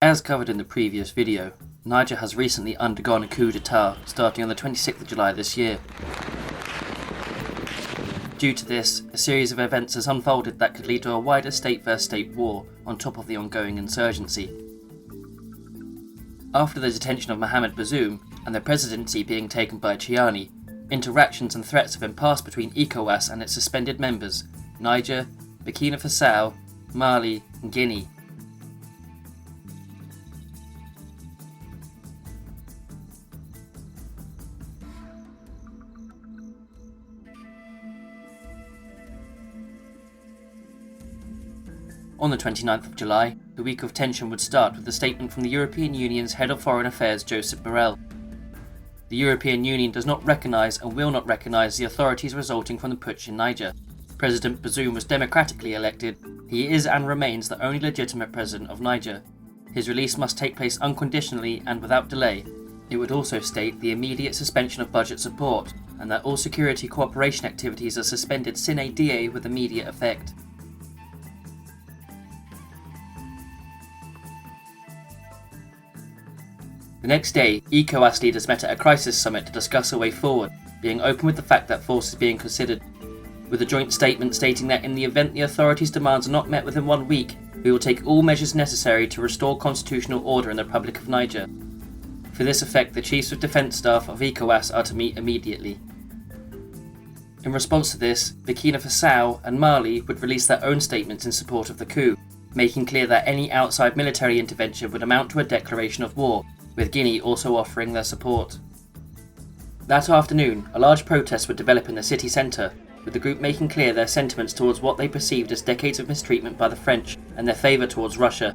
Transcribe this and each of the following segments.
As covered in the previous video, Niger has recently undergone a coup d'etat starting on the 26th of July this year. Due to this, a series of events has unfolded that could lead to a wider state-versus-state war on top of the ongoing insurgency. After the detention of Mohamed Bazoum and the presidency being taken by Chiani, interactions and threats have been passed between ECOWAS and its suspended members, Niger, Burkina Faso, Mali and Guinea. On the 29th of July, the week of tension would start with a statement from the European Union's Head of Foreign Affairs, Joseph Borrell. The European Union does not recognise and will not recognise the authorities resulting from the putsch in Niger. President Bazoum was democratically elected. He is and remains the only legitimate president of Niger. His release must take place unconditionally and without delay. It would also state the immediate suspension of budget support and that all security cooperation activities are suspended sine die with immediate effect. The next day, ECOWAS leaders met at a crisis summit to discuss a way forward, being open with the fact that force is being considered, with a joint statement stating that in the event the authorities' demands are not met within 1 week, we will take all measures necessary to restore constitutional order in the Republic of Niger. For this effect, the Chiefs of Defence Staff of ECOWAS are to meet immediately. In response to this, Burkina Faso and Mali would release their own statements in support of the coup, making clear that any outside military intervention would amount to a declaration of war, with Guinea also offering their support. That afternoon, a large protest would develop in the city centre, with the group making clear their sentiments towards what they perceived as decades of mistreatment by the French and their favour towards Russia,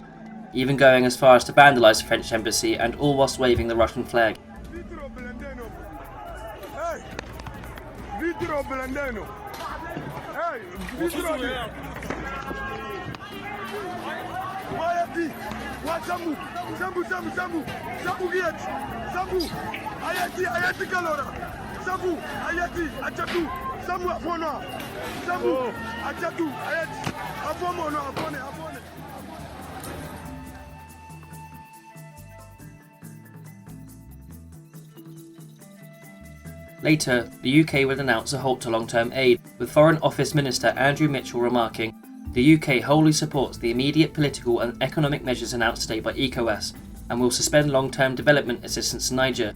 even going as far as to vandalise the French embassy and all whilst waving the Russian flag. Later, the UK would announce a halt to long-term aid, with Foreign Office Minister Andrew Mitchell remarking, "The UK wholly supports the immediate political and economic measures announced today by ECOWAS and will suspend long-term development assistance to Niger."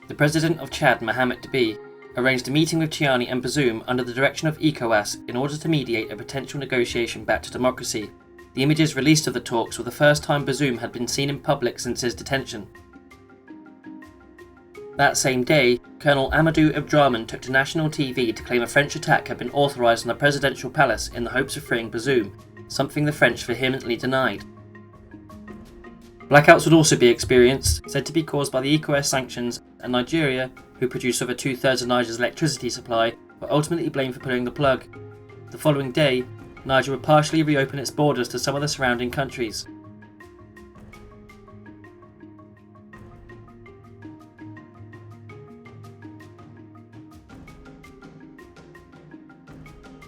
The President of Chad, Mohamed Deby, arranged a meeting with Chiani and Bazoum under the direction of ECOWAS in order to mediate a potential negotiation back to democracy. The images released of the talks were the first time Bazoum had been seen in public since his detention. That same day, Colonel Amadou Abdrahman took to national TV to claim a French attack had been authorised on the presidential palace in the hopes of freeing Bazoum, something the French vehemently denied. Blackouts would also be experienced, said to be caused by the ECOWAS sanctions, and Nigeria, who produced over 2/3 of Niger's electricity supply, were ultimately blamed for pulling the plug. The following day, Niger would partially reopen its borders to some of the surrounding countries.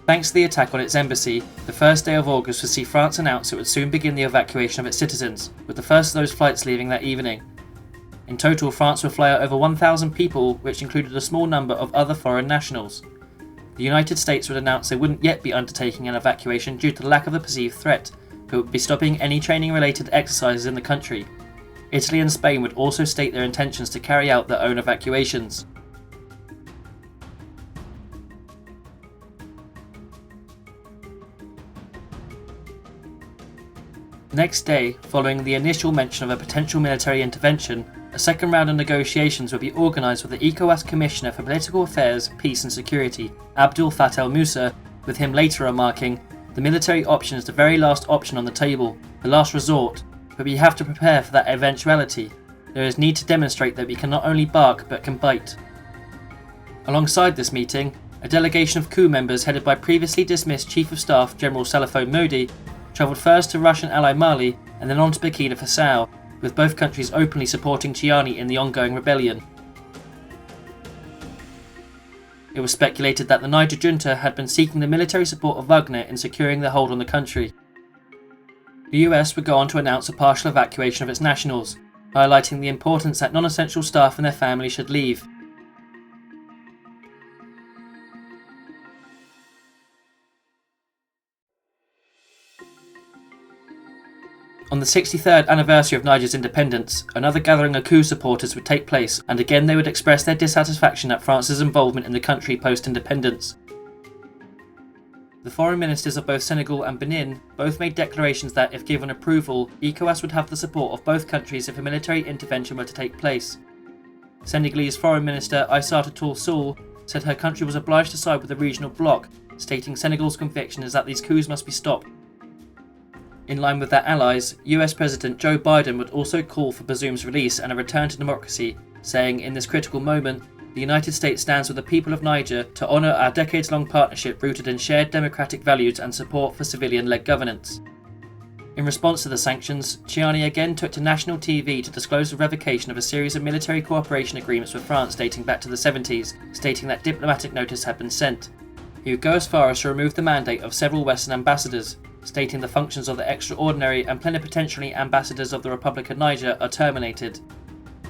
Thanks to the attack on its embassy, the first day of August would see France announce it would soon begin the evacuation of its citizens, with the first of those flights leaving that evening. In total, France would fly out over 1,000 people, which included a small number of other foreign nationals. The United States would announce they wouldn't yet be undertaking an evacuation due to the lack of a perceived threat, but would be stopping any training-related exercises in the country. Italy and Spain would also state their intentions to carry out their own evacuations. The next day, following the initial mention of a potential military intervention, a second round of negotiations would be organised with the ECOWAS Commissioner for Political Affairs, Peace and Security, Abdel Fattah al-Musa, with him later remarking, "The military option is the very last option on the table, the last resort, but we have to prepare for that eventuality. There is need to demonstrate that we can not only bark but can bite." Alongside this meeting, a delegation of coup members headed by previously dismissed Chief of Staff General Salifou Modi travelled first to Russian ally Mali and then on to Burkina Faso, with both countries openly supporting Chiani in the ongoing rebellion. It was speculated that the Niger junta had been seeking the military support of Wagner in securing their hold on the country. The US would go on to announce a partial evacuation of its nationals, highlighting the importance that non-essential staff and their families should leave. On the 63rd anniversary of Niger's independence, another gathering of coup supporters would take place, and again they would express their dissatisfaction at France's involvement in the country post-independence. The foreign ministers of both Senegal and Benin both made declarations that, if given approval, ECOWAS would have the support of both countries if a military intervention were to take place. Senegalese Foreign Minister Aïssata Tall Sall said her country was obliged to side with the regional bloc, stating Senegal's conviction is that these coups must be stopped. In line with their allies, US President Joe Biden would also call for Bazoum's release and a return to democracy, saying, "In this critical moment, the United States stands with the people of Niger to honour our decades-long partnership rooted in shared democratic values and support for civilian-led governance." In response to the sanctions, Chiani again took to national TV to disclose the revocation of a series of military cooperation agreements with France dating back to the 70s, stating that diplomatic notice had been sent. He would go as far as to remove the mandate of several Western ambassadors, stating the functions of the extraordinary and plenipotentiary ambassadors of the Republic of Niger are terminated.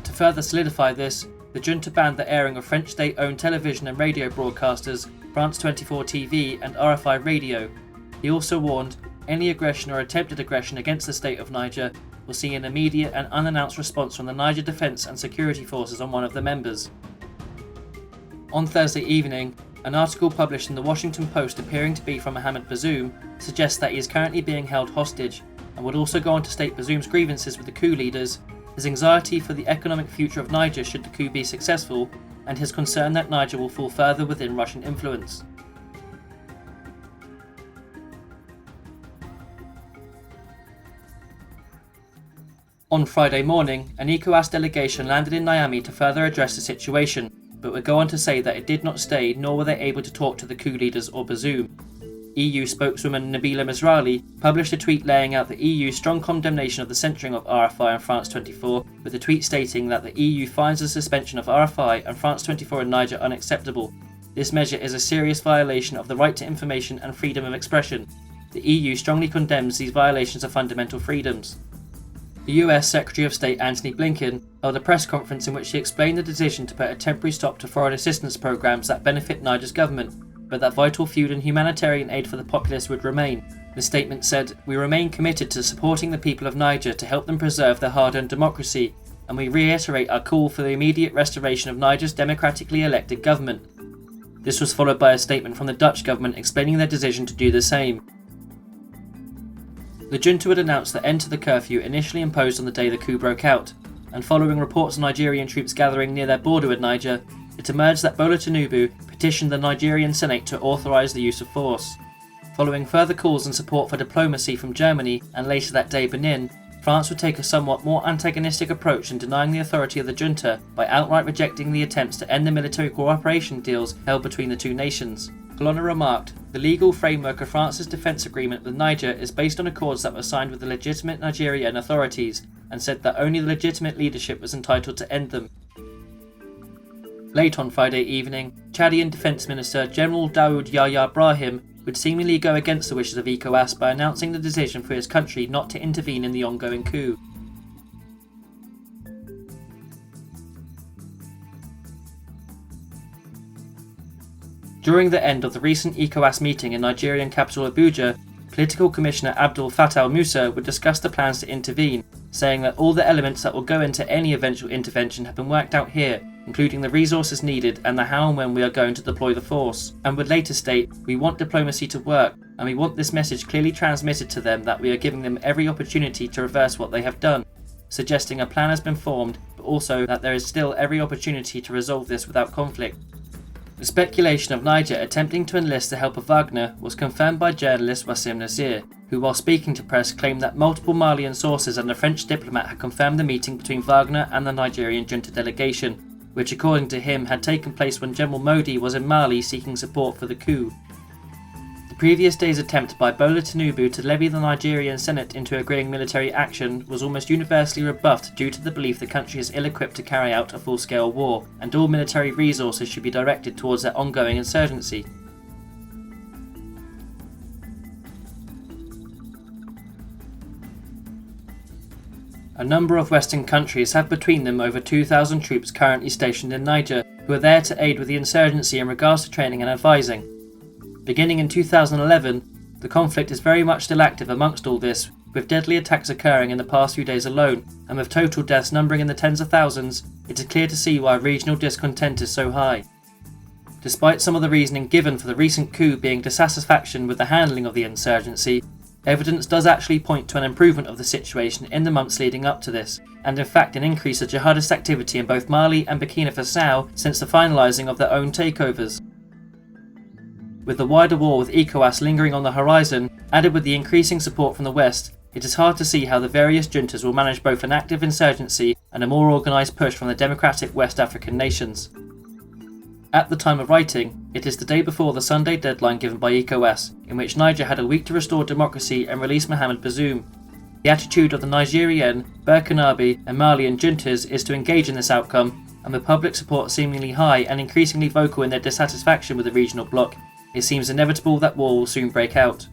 To further solidify this, the junta banned the airing of French state-owned television and radio broadcasters, France 24 TV and RFI Radio. He also warned, any aggression or attempted aggression against the state of Niger will see an immediate and unannounced response from the Niger Defence and Security Forces on one of the members. On Thursday evening, an article published in the Washington Post appearing to be from Mohamed Bazoum suggests that he is currently being held hostage, and would also go on to state Bazoum's grievances with the coup leaders, his anxiety for the economic future of Niger should the coup be successful, and his concern that Niger will fall further within Russian influence. On Friday morning, an ECOWAS delegation landed in Niamey to further address the situation, but would go on to say that it did not stay, nor were they able to talk to the coup leaders or Bazoum. EU spokeswoman Nabila Mizrahi published a tweet laying out the EU's strong condemnation of the censoring of RFI and France 24, with the tweet stating that the EU finds the suspension of RFI and France 24 in Niger unacceptable. This measure is a serious violation of the right to information and freedom of expression. The EU strongly condemns these violations of fundamental freedoms. The US Secretary of State Antony Blinken held a press conference in which he explained the decision to put a temporary stop to foreign assistance programs that benefit Niger's government, but that vital food and humanitarian aid for the populace would remain. The statement said, "We remain committed to supporting the people of Niger to help them preserve their hard-earned democracy, and we reiterate our call for the immediate restoration of Niger's democratically elected government." This was followed by a statement from the Dutch government explaining their decision to do the same. The junta would announce the end to the curfew initially imposed on the day the coup broke out, and following reports of Nigerian troops gathering near their border with Niger, it emerged that Bola Tinubu petitioned the Nigerian Senate to authorise the use of force. Following further calls and support for diplomacy from Germany and later that day Benin, France would take a somewhat more antagonistic approach in denying the authority of the junta by outright rejecting the attempts to end the military cooperation deals held between the two nations. Colonna remarked, "The legal framework of France's defence agreement with Niger is based on accords that were signed with the legitimate Nigerian authorities, and said that only the legitimate leadership was entitled to end them." Late on Friday evening, Chadian Defence Minister General Daoud Yahya Brahim would seemingly go against the wishes of ECOWAS by announcing the decision for his country not to intervene in the ongoing coup. During the end of the recent ECOWAS meeting in Nigerian capital Abuja, Political Commissioner Abdul Fattah Musa would discuss the plans to intervene, saying that all the elements that will go into any eventual intervention have been worked out here, including the resources needed and the how and when we are going to deploy the force, and would later state, "We want diplomacy to work, and we want this message clearly transmitted to them that we are giving them every opportunity to reverse what they have done," suggesting a plan has been formed, but also that there is still every opportunity to resolve this without conflict. The speculation of Niger attempting to enlist the help of Wagner was confirmed by journalist Wassim Nasir, who while speaking to press claimed that multiple Malian sources and a French diplomat had confirmed the meeting between Wagner and the Nigerian junta delegation, which according to him had taken place when General Modi was in Mali seeking support for the coup. The The previous day's attempt by Bola Tinubu to levy the Nigerian Senate into agreeing military action was almost universally rebuffed due to the belief the country is ill-equipped to carry out a full-scale war, and all military resources should be directed towards their ongoing insurgency. A number of Western countries have between them over 2,000 troops currently stationed in Niger, who are there to aid with the insurgency in regards to training and advising. Beginning in 2011, the conflict is very much still active amongst all this, with deadly attacks occurring in the past few days alone, and with total deaths numbering in the tens of thousands, it is clear to see why regional discontent is so high. Despite some of the reasoning given for the recent coup being dissatisfaction with the handling of the insurgency, evidence does actually point to an improvement of the situation in the months leading up to this, and in fact an increase of jihadist activity in both Mali and Burkina Faso since the finalising of their own takeovers. With the wider war with ECOWAS lingering on the horizon, added with the increasing support from the West, it is hard to see how the various juntas will manage both an active insurgency and a more organised push from the democratic West African nations. At the time of writing, it is the day before the Sunday deadline given by ECOWAS, in which Niger had a week to restore democracy and release Mohamed Bazoum. The attitude of the Nigerian, Burkinabe and Malian juntas is to engage in this outcome, and with public support seemingly high and increasingly vocal in their dissatisfaction with the regional bloc, it seems inevitable that war will soon break out.